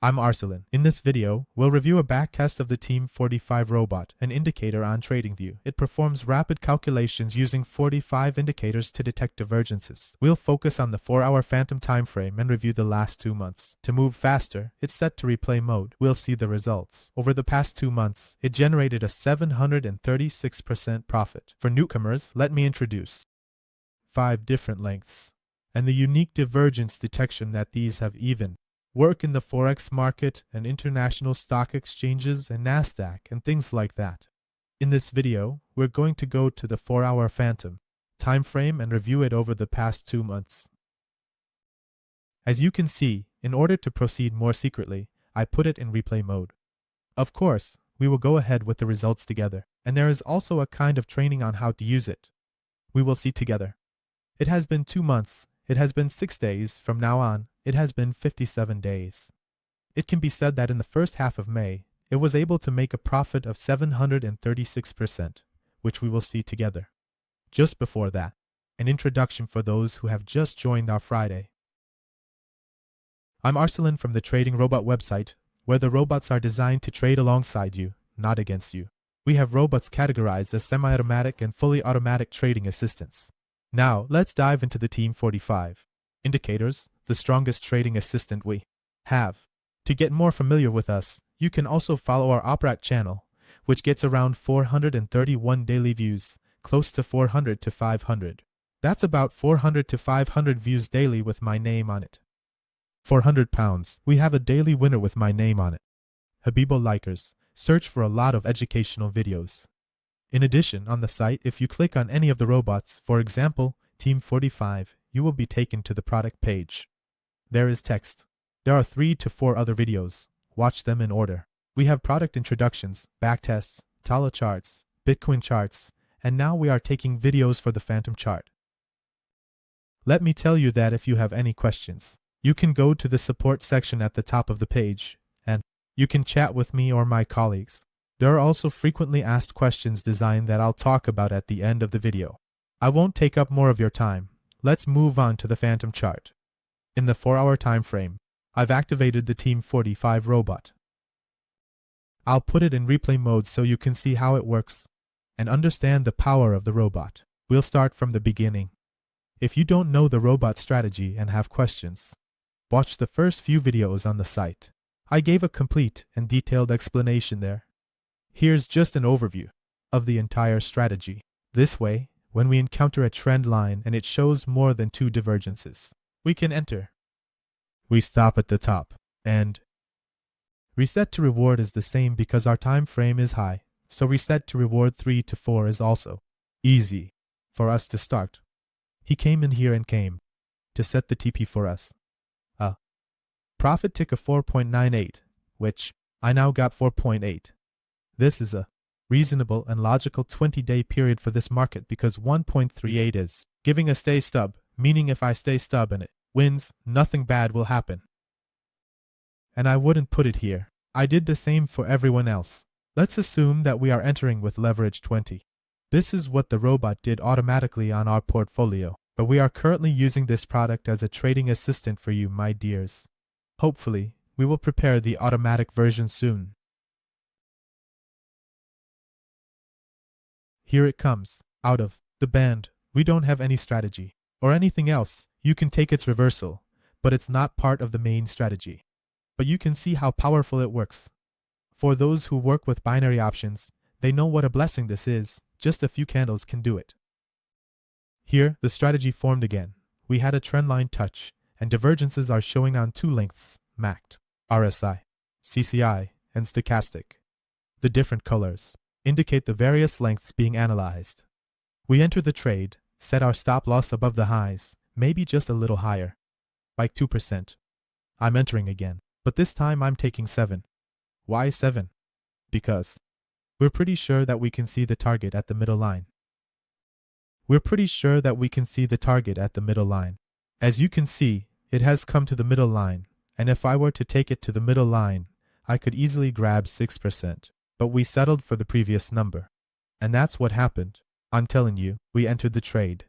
I'm Arsalan. In this video, we'll review a backtest of the Team 45 robot, an indicator on TradingView. It performs rapid calculations using 45 indicators to detect divergences. We'll focus on the 4-hour phantom time frame and review the last 2 months. To move faster, it's set to replay mode. We'll see the results. Over the past 2 months, it generated a 736% profit. For newcomers, let me introduce 5 different lengths and the unique divergence detection that these have even work in the forex market and international stock exchanges and Nasdaq and things like that. In this video, we're going to go to the 4-hour phantom time frame and review it over the past 2 months. As you can see, in order to proceed more secretly, I put it in replay mode. Of course, we will go ahead with the results together, and there is also a kind of training on how to use it. We will see together. It has been 2 months. It has been 6 days. From now on, it has been 57 days. It can be said that in the first half of May, it was able to make a profit of 736%, which we will see together. Just before that, an introduction for those who have just joined our Friday. I'm Arsalan from the Trading Robot website, where the robots are designed to trade alongside you, not against you. We have robots categorized as semi-automatic and fully automatic trading assistants. Now, let's dive into the Team 45 indicators, the strongest trading assistant we have. To get more familiar with us, you can also follow our Operac channel, which gets around 431 daily views, close to 400 to 500. That's about 400 to 500 views daily with my name on it. £400, we have a daily winner with my name on it. Habibo Likers, search for a lot of educational videos. In addition, on the site, if you click on any of the robots, for example, Team 45, you will be taken to the product page. There is text. There are 3 to 4 other videos. Watch them in order. We have product introductions, backtests, Tala charts, Bitcoin charts, and now we are taking videos for the Phantom chart. Let me tell you that if you have any questions, you can go to the support section at the top of the page, and you can chat with me or my colleagues. There are also frequently asked questions designed that I'll talk about at the end of the video. I won't take up more of your time. Let's move on to the Phantom chart. In the 4-hour time frame, I've activated the Team 45 robot. I'll put it in replay mode so you can see how it works and understand the power of the robot. We'll start from the beginning. If you don't know the robot strategy and have questions, watch the first few videos on the site. I gave a complete and detailed explanation there. Here's just an overview of the entire strategy. This way, when we encounter a trend line and it shows more than 2 divergences, we can enter. We stop at the top, and reset to reward is the same because our time frame is high, so reset to reward 3 to 4 is also easy for us to start. He came in here and came to set the TP for us. Profit tick of 4.98, which I now got 4.8. This is a reasonable and logical 20-day period for this market because 1.38 is giving a stay stub, meaning if I stay stub and it wins, nothing bad will happen. And I wouldn't put it here. I did the same for everyone else. Let's assume that we are entering with leverage 20. This is what the robot did automatically on our portfolio, but we are currently using this product as a trading assistant for you, my dears. Hopefully, we will prepare the automatic version soon. Here it comes, out of the band. We don't have any strategy or anything else. You can take its reversal, but it's not part of the main strategy. But you can see how powerful it works. For those who work with binary options, they know what a blessing this is. Just a few candles can do it. Here, the strategy formed again. We had a trendline touch, and divergences are showing on 2 lengths, MACD, RSI, CCI, and stochastic. The different colors indicate the various lengths being analyzed. We enter the trade, set our stop loss above the highs, maybe just a little higher, like 2%. I'm entering again, but this time I'm taking 7. Why 7? Because we're pretty sure that we can see the target at the middle line. As you can see, it has come to the middle line, and if I were to take it to the middle line, I could easily grab 6%. But we settled for the previous number. And that's what happened. I'm telling you, we entered the trade.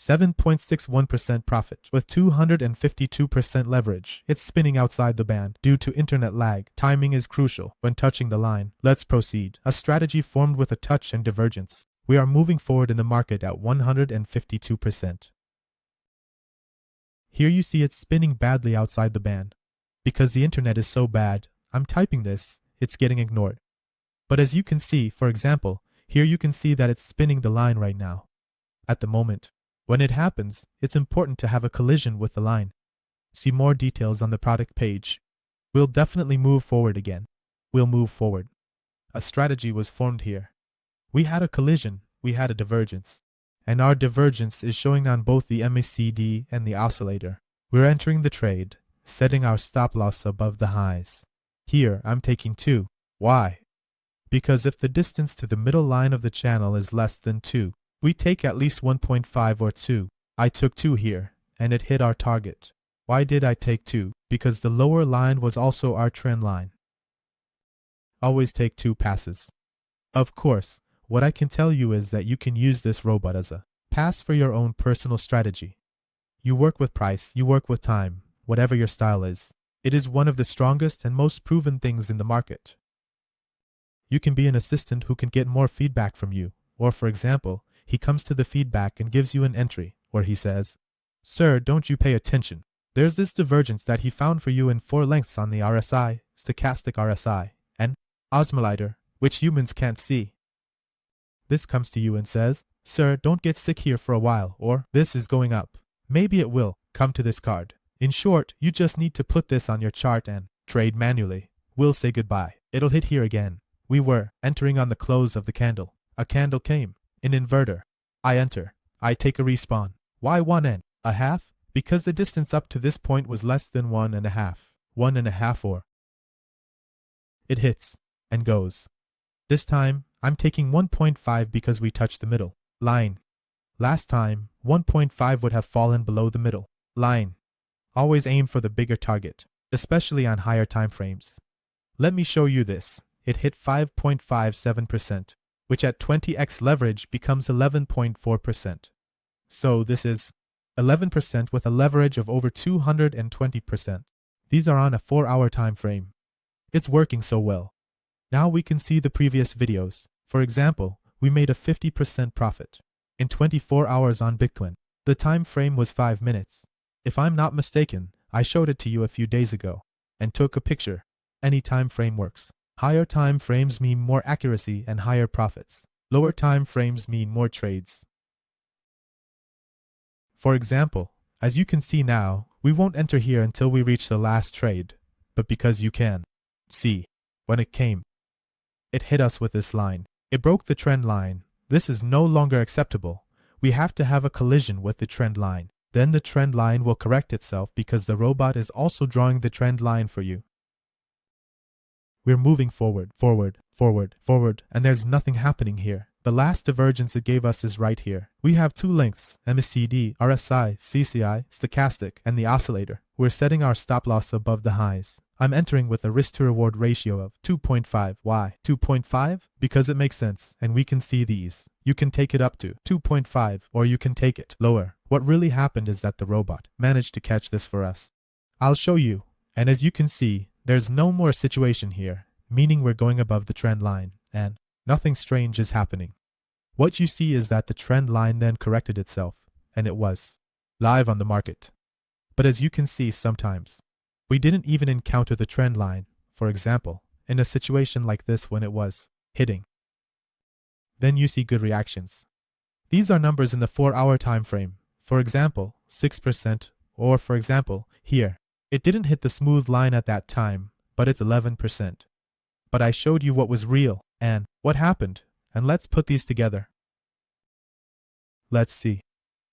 7.61% profit with 252% leverage. It's spinning outside the band due to internet lag. Timing is crucial when touching the line. Let's proceed. A strategy formed with a touch and divergence. We are moving forward in the market at 152%. Here you see it spinning badly outside the band. Because the internet is so bad, I'm typing this, it's getting ignored. But as you can see, for example, here you can see that it's spinning the line right now. At the moment, when it happens, it's important to have a collision with the line. See more details on the product page. We'll definitely move forward again. We'll move forward. A strategy was formed here. We had a collision, we had a divergence. And our divergence is showing on both the MACD and the oscillator. We're entering the trade, setting our stop loss above the highs. Here, I'm taking 2. Why? Because if the distance to the middle line of the channel is less than 2, we take at least 1.5 or 2. I took 2 here, and it hit our target. Why did I take 2? Because the lower line was also our trend line. Always take 2 passes. Of course, what I can tell you is that you can use this robot as a pass for your own personal strategy. You work with price, you work with time, whatever your style is. It is one of the strongest and most proven things in the market. You can be an assistant who can get more feedback from you, or for example, he comes to the feedback and gives you an entry, where he says, "Sir, don't you pay attention. There's this divergence that he found for you in 4 lengths on the RSI, stochastic RSI, and osmometer, which humans can't see." This comes to you and says, "Sir, don't get sick here for a while," or "This is going up. Maybe it will come to this card." In short, you just need to put this on your chart and trade manually. We'll say goodbye. It'll hit here again. We were entering on the close of the candle. A candle came. An inverter. I enter. I take a respawn. Why 1.5? Because the distance up to this point was less than 1.5. 1.5 or. It hits and goes. This time, I'm taking 1.5 because we touched the middle line. Last time, 1.5 would have fallen below the middle line. Always aim for the bigger target, especially on higher time frames. Let me show you this. It hit 5.57%, which at 20x leverage becomes 11.4%. So this is 11% with a leverage of over 220%. These are on a 4-hour time frame. It's working so well. Now we can see the previous videos. For example, we made a 50% profit in 24 hours on Bitcoin. The time frame was 5 minutes. If I'm not mistaken, I showed it to you a few days ago and took a picture. Any time frame works. Higher time frames mean more accuracy and higher profits. Lower time frames mean more trades. For example, as you can see now, we won't enter here until we reach the last trade, but because you can see, when it came, it hit us with this line. It broke the trend line. This is no longer acceptable. We have to have a collision with the trend line. Then the trend line will correct itself because the robot is also drawing the trend line for you. We're moving forward, forward, forward, forward, and there's nothing happening here. The last divergence it gave us is right here. We have 2 lengths, MACD, RSI, CCI, stochastic, and the oscillator. We're setting our stop loss above the highs. I'm entering with a risk-to-reward ratio of 2.5. Why 2.5? Because it makes sense, and we can see these. You can take it up to 2.5, or you can take it lower. What really happened is that the robot managed to catch this for us. I'll show you, and as you can see, there's no more situation here, meaning we're going above the trend line, and nothing strange is happening. What you see is that the trend line then corrected itself, and it was live on the market. But as you can see sometimes, we didn't even encounter the trend line, for example, in a situation like this when it was hitting. Then you see good reactions. These are numbers in the 4-hour time frame. For example, 6%, or for example, here. It didn't hit the smooth line at that time, but it's 11%. But I showed you what was real and what happened, and let's put these together. Let's see.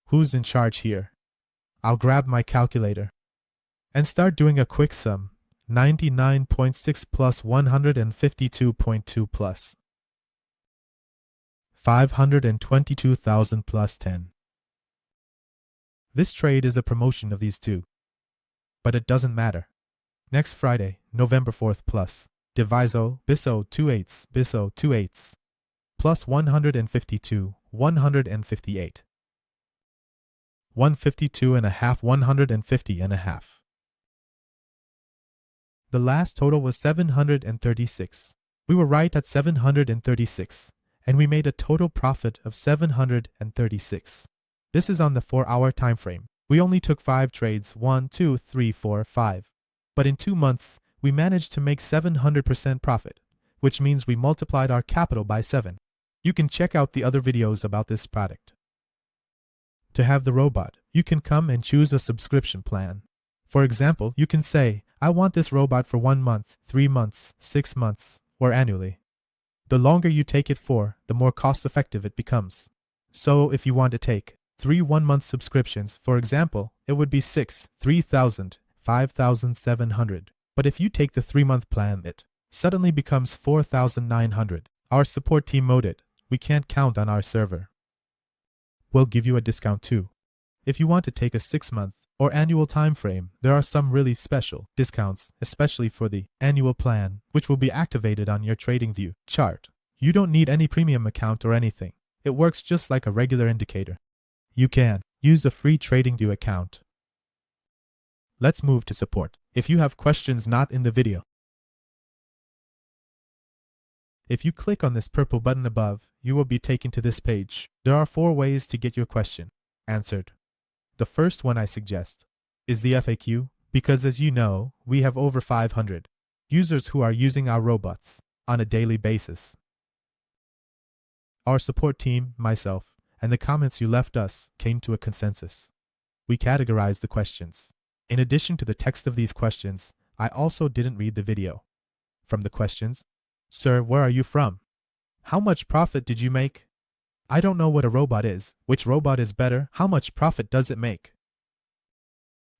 Who's in charge here? I'll grab my calculator and start doing a quick sum. 99.6 plus 152.2 plus 522,000 plus 10. This trade is a promotion of these two. But it doesn't matter. Next Friday, November 4th plus diviso biso 2/8 plus 152, 158. 152.5, 150.5. The last total was 736. We were right at 736, and we made a total profit of 736. This is on the 4-hour time frame. We only took 5 trades, 1, 2, 3, 4, 5. But in 2 months, we managed to make 700% profit, which means we multiplied our capital by 7. You can check out the other videos about this product. To have the robot, you can come and choose a subscription plan. For example, you can say, I want this robot for 1 month, 3 months, 6 months, or annually. The longer you take it for, the more cost-effective it becomes. So if you want to take 3 1-month subscriptions, for example, it would be 3,000, 5,700. But if you take the 3-month plan, it suddenly becomes 4,900. Our support team moded, we can't count on our server. We'll give you a discount too. If you want to take a 6-month or annual time frame, there are some really special discounts, especially for the annual plan, which will be activated on your TradingView chart. You don't need any premium account or anything. It works just like a regular indicator. You can use a free TradingView account. Let's move to support. If you have questions not in the video, if you click on this purple button above, you will be taken to this page. There are 4 ways to get your question answered. The first one I suggest is the FAQ, because as you know, we have over 500 users who are using our robots on a daily basis. Our support team, myself, and the comments you left us came to a consensus. We categorized the questions. In addition to the text of these questions, I also didn't read the video. From the questions, Sir, where are you from? How much profit did you make? I don't know what a robot is. Which robot is better? How much profit does it make?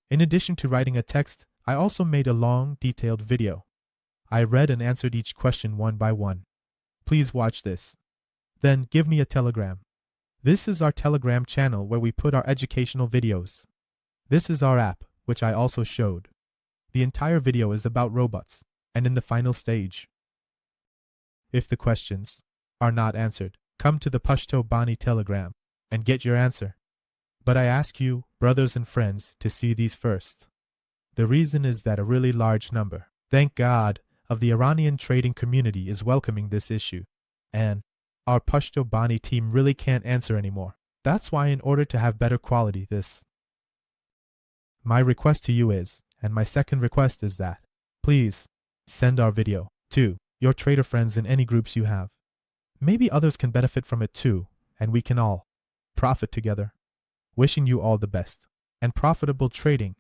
In addition to writing a text, I also made a long, detailed video. I read and answered each question one by one. Please watch this. Then give me a Telegram. This is our Telegram channel where we put our educational videos. This is our app, which I also showed. The entire video is about robots, and in the final stage. If the questions are not answered, come to the Pashto Bani Telegram and get your answer. But I ask you, brothers and friends, to see these first. The reason is that a really large number, thank God, of the Iranian trading community is welcoming this issue, and our Pashto Bani team really can't answer anymore. That's why in order to have better quality my request to you is, and my second request is that, please, send our video to your trader friends in any groups you have. Maybe others can benefit from it too, and we can all profit together. Wishing you all the best and profitable trading.